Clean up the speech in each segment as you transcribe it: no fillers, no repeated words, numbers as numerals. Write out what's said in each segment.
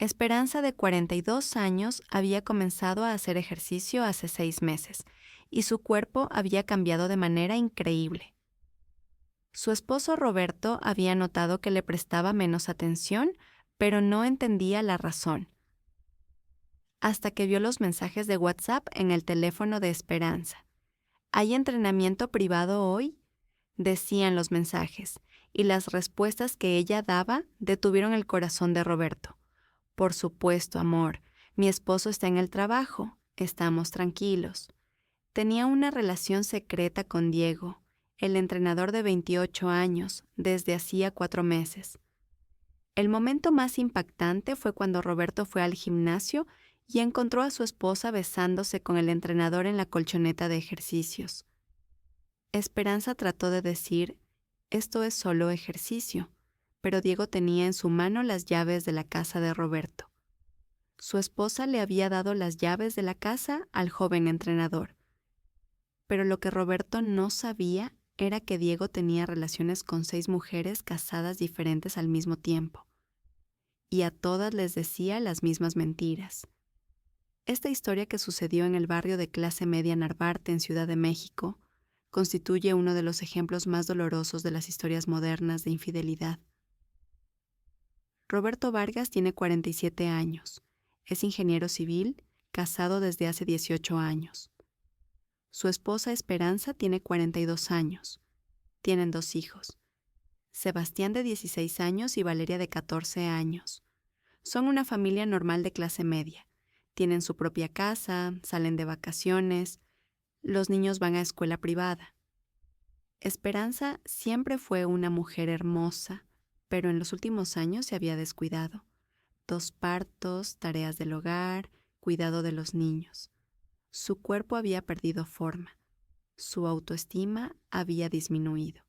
Esperanza, de 42 años, había comenzado a hacer ejercicio hace 6 meses y su cuerpo había cambiado de manera increíble. Su esposo Roberto había notado que le prestaba menos atención, pero no entendía la razón, hasta que vio los mensajes de WhatsApp en el teléfono de Esperanza. ¿Hay entrenamiento privado hoy?, decían los mensajes, y las respuestas que ella daba detuvieron el corazón de Roberto. Por supuesto, amor, mi esposo está en el trabajo, estamos tranquilos. Tenía una relación secreta con Diego, el entrenador de 28 años, desde hacía 4 meses. El momento más impactante fue cuando Roberto fue al gimnasio y encontró a su esposa besándose con el entrenador en la colchoneta de ejercicios. Esperanza trató de decir, esto es solo ejercicio, pero Diego tenía en su mano las llaves de la casa de Roberto. Su esposa le había dado las llaves de la casa al joven entrenador. Pero lo que Roberto no sabía era que Diego tenía relaciones con 6 mujeres casadas diferentes al mismo tiempo. Y a todas les decía las mismas mentiras. Esta historia, que sucedió en el barrio de clase media Narvarte, en Ciudad de México, constituye uno de los ejemplos más dolorosos de las historias modernas de infidelidad. Roberto Vargas tiene 47 años. Es ingeniero civil, casado desde hace 18 años. Su esposa Esperanza tiene 42 años. Tienen 2 hijos, Sebastián, de 16 años, y Valeria, de 14 años. Son una familia normal de clase media. Tienen su propia casa, salen de vacaciones, los niños van a escuela privada. Esperanza siempre fue una mujer hermosa, pero en los últimos años se había descuidado. 2 partos, tareas del hogar, cuidado de los niños. Su cuerpo había perdido forma. Su autoestima había disminuido.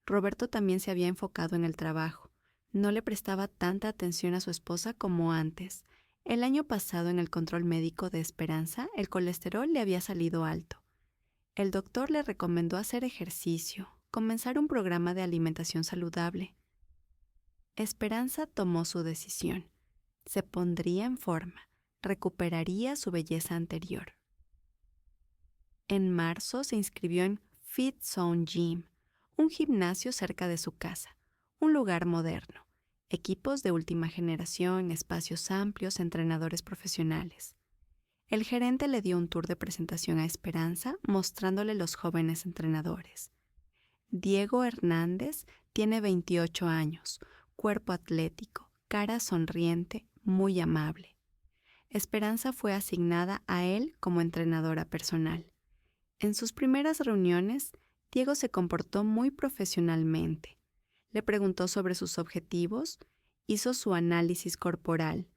Roberto también se había enfocado en el trabajo. No le prestaba tanta atención a su esposa como antes. El año pasado, en el control médico de Esperanza, el colesterol le había salido alto. El doctor le recomendó hacer ejercicio, comenzar un programa de alimentación saludable. Esperanza tomó su decisión. Se pondría en forma, recuperaría su belleza anterior. En marzo se inscribió en Fit Zone Gym, un gimnasio cerca de su casa, un lugar moderno, equipos de última generación, espacios amplios, entrenadores profesionales. El gerente le dio un tour de presentación a Esperanza, mostrándole los jóvenes entrenadores. Diego Hernández tiene 28 años, cuerpo atlético, cara sonriente, muy amable. Esperanza fue asignada a él como entrenadora personal. En sus primeras reuniones, Diego se comportó muy profesionalmente. Le preguntó sobre sus objetivos, hizo su análisis corporal,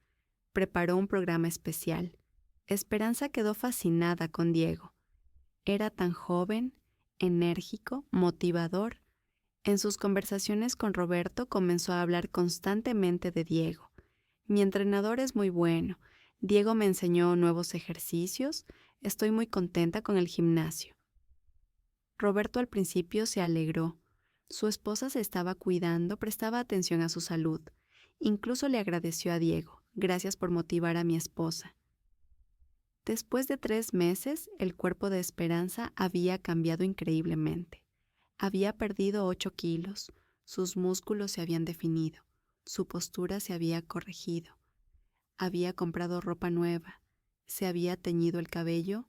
preparó un programa especial. Esperanza quedó fascinada con Diego. Era tan joven, enérgico, motivador. En sus conversaciones con Roberto comenzó a hablar constantemente de Diego. Mi entrenador es muy bueno. Diego me enseñó nuevos ejercicios. Estoy muy contenta con el gimnasio. Roberto al principio se alegró. Su esposa se estaba cuidando, prestaba atención a su salud. Incluso le agradeció a Diego. Gracias por motivar a mi esposa. Después de 3 meses, el cuerpo de Esperanza había cambiado increíblemente. Había perdido 8 kilos, sus músculos se habían definido, su postura se había corregido. Había comprado ropa nueva, se había teñido el cabello,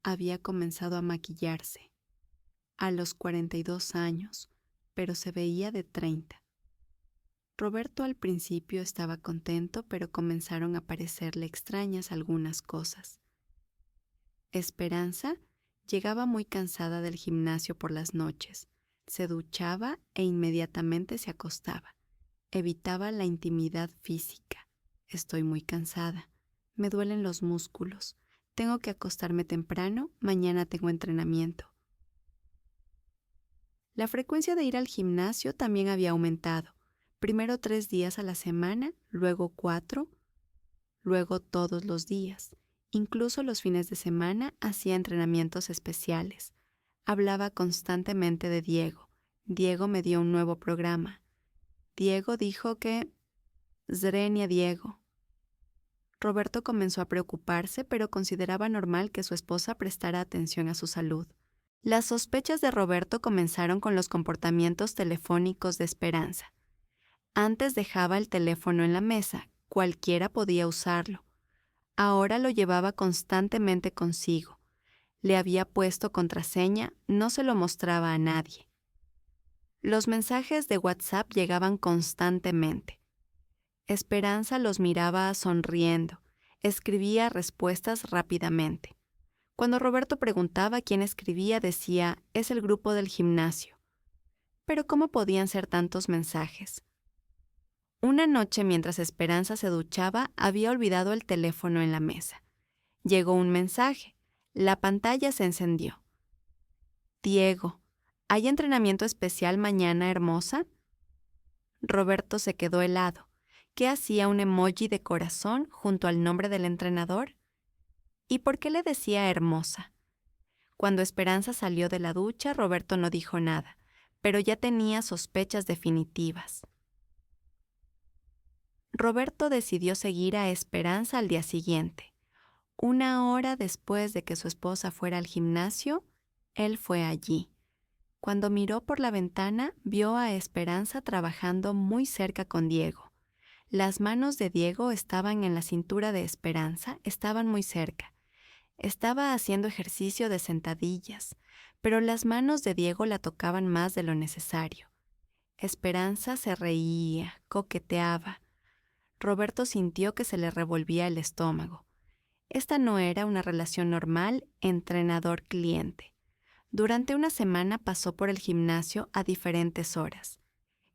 había comenzado a maquillarse. A los 42 años, pero se veía de 30. Roberto al principio estaba contento, pero comenzaron a parecerle extrañas algunas cosas. Esperanza llegaba muy cansada del gimnasio por las noches, se duchaba e inmediatamente se acostaba. Evitaba la intimidad física. Estoy muy cansada, me duelen los músculos, tengo que acostarme temprano, mañana tengo entrenamiento. La frecuencia de ir al gimnasio también había aumentado. Primero 3 días a la semana, luego 4, luego todos los días. Incluso los fines de semana hacía entrenamientos especiales. Hablaba constantemente de Diego. Diego me dio un nuevo programa. Diego dijo que Zrenia, Diego. Roberto comenzó a preocuparse, pero consideraba normal que su esposa prestara atención a su salud. Las sospechas de Roberto comenzaron con los comportamientos telefónicos de Esperanza. Antes dejaba el teléfono en la mesa, cualquiera podía usarlo. Ahora lo llevaba constantemente consigo. Le había puesto contraseña, no se lo mostraba a nadie. Los mensajes de WhatsApp llegaban constantemente. Esperanza los miraba sonriendo, escribía respuestas rápidamente. Cuando Roberto preguntaba quién escribía, decía, es el grupo del gimnasio. Pero ¿cómo podían ser tantos mensajes? Una noche, mientras Esperanza se duchaba, había olvidado el teléfono en la mesa. Llegó un mensaje. La pantalla se encendió. Diego, ¿hay entrenamiento especial mañana, hermosa? Roberto se quedó helado. ¿Qué hacía un emoji de corazón junto al nombre del entrenador? ¿Y por qué le decía hermosa? Cuando Esperanza salió de la ducha, Roberto no dijo nada, pero ya tenía sospechas definitivas. Roberto decidió seguir a Esperanza al día siguiente. 1 hora después de que su esposa fuera al gimnasio, él fue allí. Cuando miró por la ventana, vio a Esperanza trabajando muy cerca con Diego. Las manos de Diego estaban en la cintura de Esperanza, estaban muy cerca. Estaba haciendo ejercicio de sentadillas, pero las manos de Diego la tocaban más de lo necesario. Esperanza se reía, coqueteaba. Roberto sintió que se le revolvía el estómago. Esta no era una relación normal entrenador-cliente. Durante una semana pasó por el gimnasio a diferentes horas.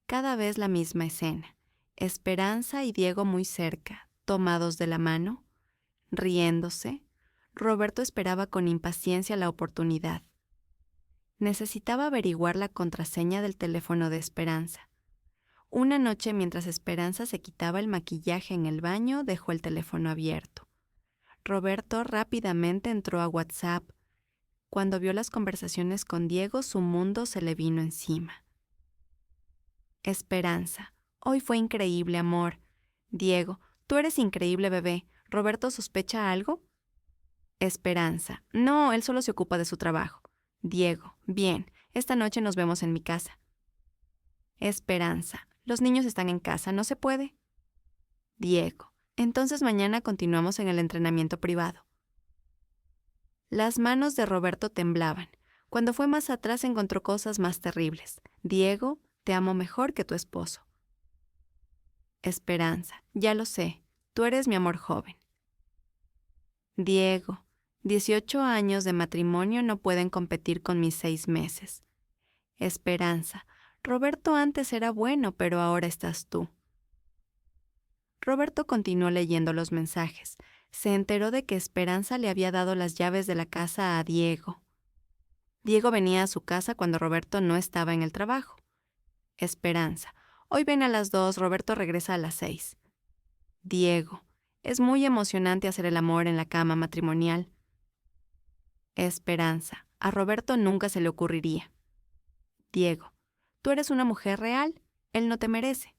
Cada vez la misma escena. Esperanza y Diego muy cerca, tomados de la mano, riéndose. Roberto esperaba con impaciencia la oportunidad. Necesitaba averiguar la contraseña del teléfono de Esperanza. Una noche, mientras Esperanza se quitaba el maquillaje en el baño, dejó el teléfono abierto. Roberto rápidamente entró a WhatsApp. Cuando vio las conversaciones con Diego, su mundo se le vino encima. Esperanza, hoy fue increíble, amor. Diego, tú eres increíble, bebé. ¿Roberto sospecha algo? Esperanza, no, él solo se ocupa de su trabajo. Diego, bien, esta noche nos vemos en mi casa. Esperanza, los niños están en casa, ¿no se puede? Diego, entonces mañana continuamos en el entrenamiento privado. Las manos de Roberto temblaban. Cuando fue más atrás encontró cosas más terribles. Diego, te amo mejor que tu esposo. Esperanza, ya lo sé, tú eres mi amor joven. Diego, 18 años de matrimonio no pueden competir con mis 6 meses. Esperanza, Roberto antes era bueno, pero ahora estás tú. Roberto continuó leyendo los mensajes. Se enteró de que Esperanza le había dado las llaves de la casa a Diego. Diego venía a su casa cuando Roberto no estaba en el trabajo. Esperanza, hoy ven a las 2, Roberto regresa a las 6. Diego, es muy emocionante hacer el amor en la cama matrimonial. Esperanza, a Roberto nunca se le ocurriría. Diego, tú eres una mujer real, él no te merece.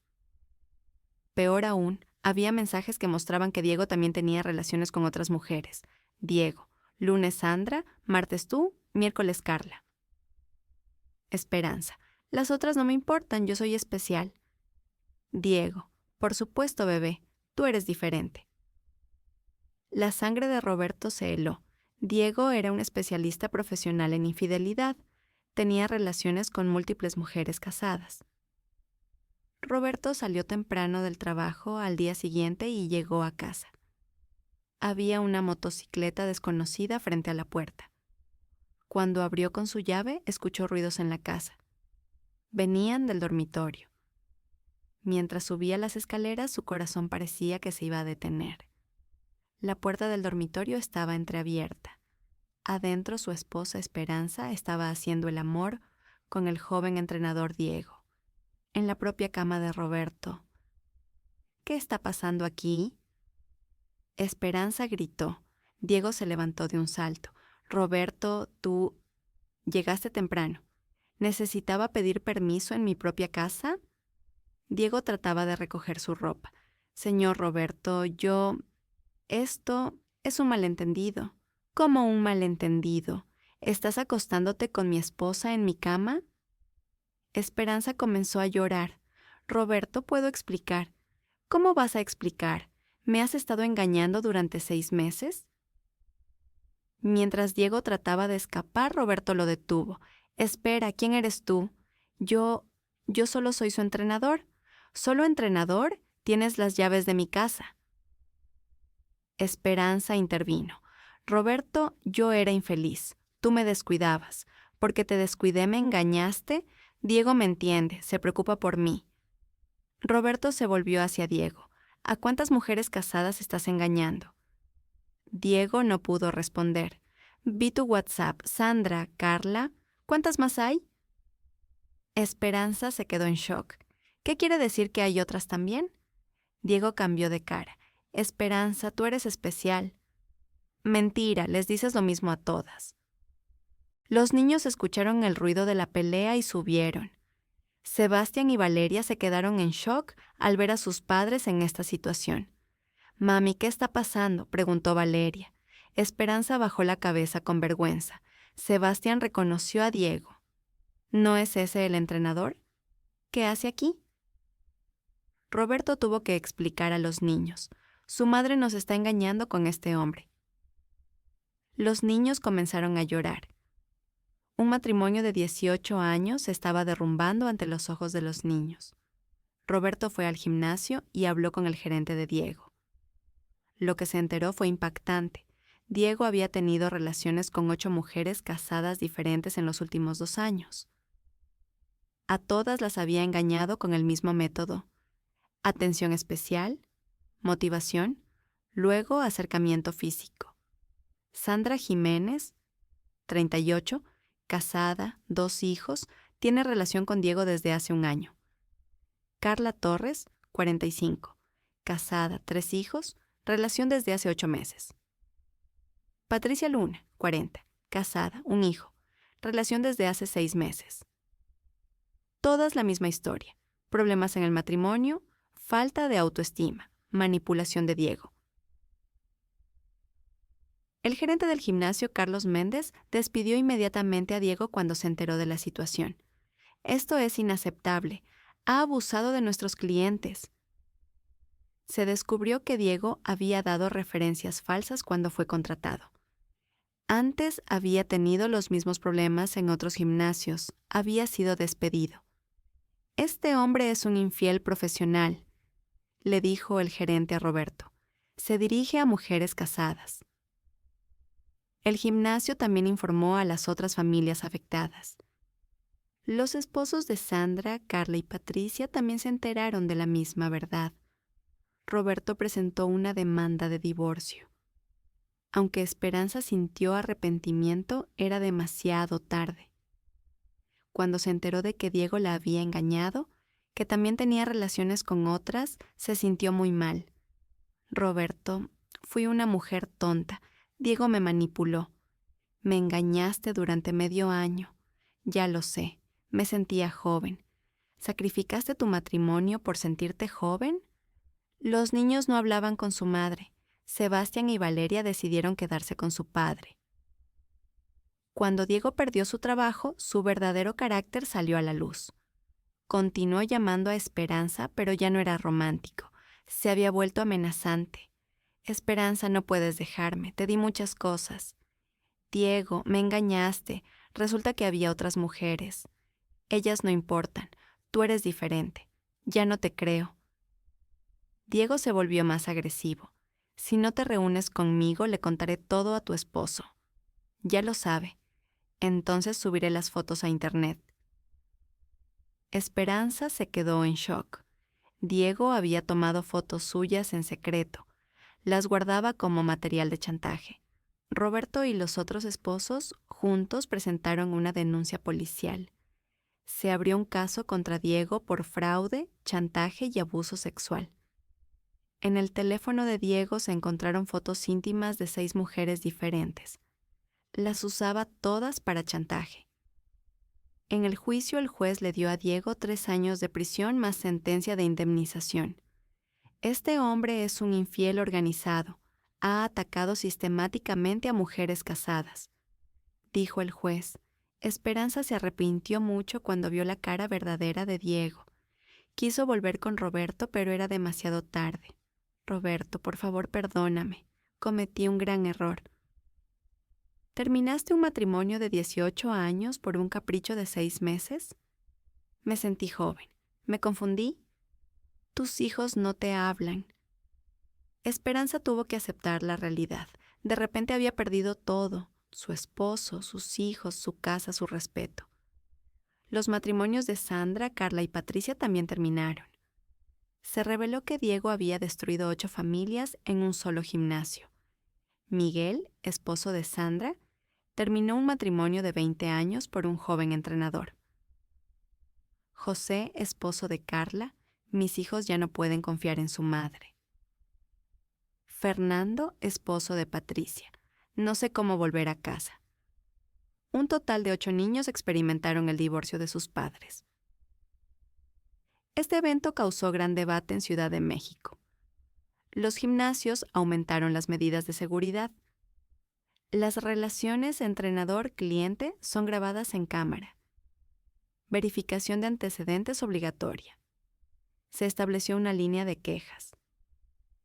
Peor aún, había mensajes que mostraban que Diego también tenía relaciones con otras mujeres. Diego, lunes Sandra, martes tú, miércoles Carla. Esperanza, las otras no me importan, yo soy especial. Diego, por supuesto, bebé, tú eres diferente. La sangre de Roberto se heló. Diego era un especialista profesional en infidelidad. Tenía relaciones con múltiples mujeres casadas. Roberto salió temprano del trabajo al día siguiente y llegó a casa. Había una motocicleta desconocida frente a la puerta. Cuando abrió con su llave, escuchó ruidos en la casa. Venían del dormitorio. Mientras subía las escaleras, su corazón parecía que se iba a detener. La puerta del dormitorio estaba entreabierta. Adentro, su esposa Esperanza estaba haciendo el amor con el joven entrenador Diego. En la propia cama de Roberto. ¿Qué está pasando aquí? Esperanza gritó. Diego se levantó de un salto. Roberto, tú llegaste temprano. ¿Necesitaba pedir permiso en mi propia casa? Diego trataba de recoger su ropa. Señor Roberto, Esto es un malentendido. ¿Cómo un malentendido? ¿Estás acostándote con mi esposa en mi cama? Esperanza comenzó a llorar. Roberto, ¿puedo explicar? ¿Cómo vas a explicar? ¿Me has estado engañando durante 6 meses? Mientras Diego trataba de escapar, Roberto lo detuvo. Espera, ¿quién eres tú? Yo solo soy su entrenador. ¿Solo entrenador? Tienes las llaves de mi casa. Esperanza intervino. Roberto, yo era infeliz. Tú me descuidabas. Porque te descuidé, me engañaste. Diego me entiende, se preocupa por mí. Roberto se volvió hacia Diego. ¿A cuántas mujeres casadas estás engañando? Diego no pudo responder. Vi tu WhatsApp. Sandra, Carla, ¿cuántas más hay? Esperanza se quedó en shock. ¿Qué quiere decir que hay otras también? Diego cambió de cara. Esperanza, tú eres especial. Mentira, les dices lo mismo a todas. Los niños escucharon el ruido de la pelea y subieron. Sebastián y Valeria se quedaron en shock al ver a sus padres en esta situación. Mami, ¿qué está pasando?, preguntó Valeria. Esperanza bajó la cabeza con vergüenza. Sebastián reconoció a Diego. ¿No es ese el entrenador? ¿Qué hace aquí? Roberto tuvo que explicar a los niños. Su madre nos está engañando con este hombre. Los niños comenzaron a llorar. Un matrimonio de 18 años se estaba derrumbando ante los ojos de los niños. Roberto fue al gimnasio y habló con el gerente de Diego. Lo que se enteró fue impactante. Diego había tenido relaciones con 8 mujeres casadas diferentes en los últimos 2 años. A todas las había engañado con el mismo método. Atención especial, motivación, luego acercamiento físico. Sandra Jiménez, 38, casada, 2 hijos, tiene relación con Diego desde hace 1 año. Carla Torres, 45, casada, 3 hijos, relación desde hace 8 meses. Patricia Luna, 40, casada, 1 hijo, relación desde hace 6 meses. Todas la misma historia, problemas en el matrimonio, falta de autoestima, manipulación de Diego. El gerente del gimnasio, Carlos Méndez, despidió inmediatamente a Diego cuando se enteró de la situación. Esto es inaceptable. Ha abusado de nuestros clientes. Se descubrió que Diego había dado referencias falsas cuando fue contratado. Antes había tenido los mismos problemas en otros gimnasios. Había sido despedido. Este hombre es un infiel profesional, le dijo el gerente a Roberto. Se dirige a mujeres casadas. El gimnasio también informó a las otras familias afectadas. Los esposos de Sandra, Carla y Patricia también se enteraron de la misma verdad. Roberto presentó una demanda de divorcio. Aunque Esperanza sintió arrepentimiento, era demasiado tarde. Cuando se enteró de que Diego la había engañado, que también tenía relaciones con otras, se sintió muy mal. Roberto, fui una mujer tonta. Diego me manipuló. Me engañaste durante medio año. Ya lo sé, me sentía joven. ¿Sacrificaste tu matrimonio por sentirte joven? Los niños no hablaban con su madre. Sebastián y Valeria decidieron quedarse con su padre. Cuando Diego perdió su trabajo, su verdadero carácter salió a la luz. Continuó llamando a Esperanza, pero ya no era romántico. Se había vuelto amenazante. Esperanza, no puedes dejarme, te di muchas cosas. Diego, me engañaste, resulta que había otras mujeres. Ellas no importan, tú eres diferente, ya no te creo. Diego se volvió más agresivo. Si no te reúnes conmigo, le contaré todo a tu esposo. Ya lo sabe. Entonces subiré las fotos a internet. Esperanza se quedó en shock. Diego había tomado fotos suyas en secreto. Las guardaba como material de chantaje. Roberto y los otros esposos juntos presentaron una denuncia policial. Se abrió un caso contra Diego por fraude, chantaje y abuso sexual. En el teléfono de Diego se encontraron fotos íntimas de 6 mujeres diferentes. Las usaba todas para chantaje. En el juicio, el juez le dio a Diego 3 años de prisión más sentencia de indemnización. Este hombre es un infiel organizado. Ha atacado sistemáticamente a mujeres casadas, dijo el juez. Esperanza se arrepintió mucho cuando vio la cara verdadera de Diego. Quiso volver con Roberto, pero era demasiado tarde. Roberto, por favor, perdóname. Cometí un gran error. ¿Terminaste un matrimonio de 18 años por un capricho de 6 meses? Me sentí joven. ¿Me confundí? Tus hijos no te hablan. Esperanza tuvo que aceptar la realidad. De repente había perdido todo: su esposo, sus hijos, su casa, su respeto. Los matrimonios de Sandra, Carla y Patricia también terminaron. Se reveló que Diego había destruido 8 familias en un solo gimnasio. Miguel, esposo de Sandra, terminó un matrimonio de 20 años por un joven entrenador. José, esposo de Carla: mis hijos ya no pueden confiar en su madre. Fernando, esposo de Patricia: no sé cómo volver a casa. Un total de 8 niños experimentaron el divorcio de sus padres. Este evento causó gran debate en Ciudad de México. Los gimnasios aumentaron las medidas de seguridad. Las relaciones entrenador-cliente son grabadas en cámara. Verificación de antecedentes obligatoria. Se estableció una línea de quejas.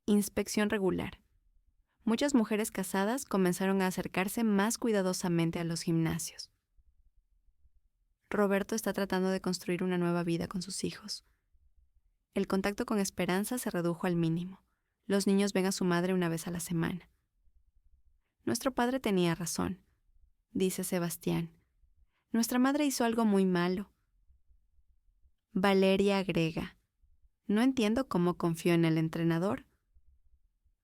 Inspección regular. Muchas mujeres casadas comenzaron a acercarse más cuidadosamente a los gimnasios. Roberto está tratando de construir una nueva vida con sus hijos. El contacto con Esperanza se redujo al mínimo. Los niños ven a su madre una vez a la semana. Nuestro padre tenía razón, dice Sebastián. Nuestra madre hizo algo muy malo. Valeria agrega: no entiendo cómo confió en el entrenador.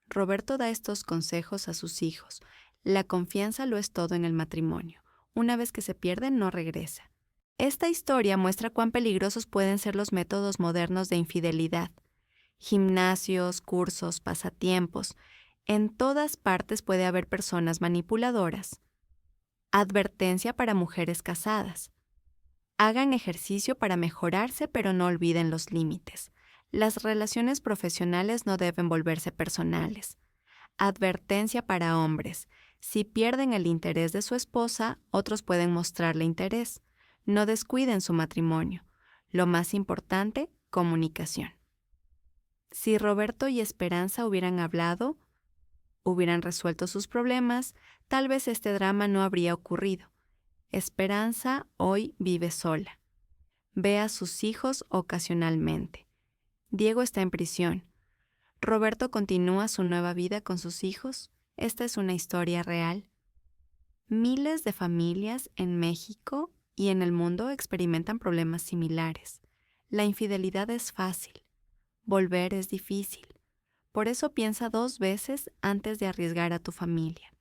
Roberto da estos consejos a sus hijos. La confianza lo es todo en el matrimonio. Una vez que se pierde, no regresa. Esta historia muestra cuán peligrosos pueden ser los métodos modernos de infidelidad. Gimnasios, cursos, pasatiempos. En todas partes puede haber personas manipuladoras. Advertencia para mujeres casadas: hagan ejercicio para mejorarse, pero no olviden los límites. Las relaciones profesionales no deben volverse personales. Advertencia para hombres: si pierden el interés de su esposa, otros pueden mostrarle interés. No descuiden su matrimonio. Lo más importante, comunicación. Si Roberto y Esperanza hubieran hablado, hubieran resuelto sus problemas, tal vez este drama no habría ocurrido. Esperanza hoy vive sola. Ve a sus hijos ocasionalmente. Diego está en prisión. Roberto continúa su nueva vida con sus hijos. Esta es una historia real. Miles de familias en México y en el mundo experimentan problemas similares. La infidelidad es fácil. Volver es difícil. Por eso piensa 2 veces antes de arriesgar a tu familia.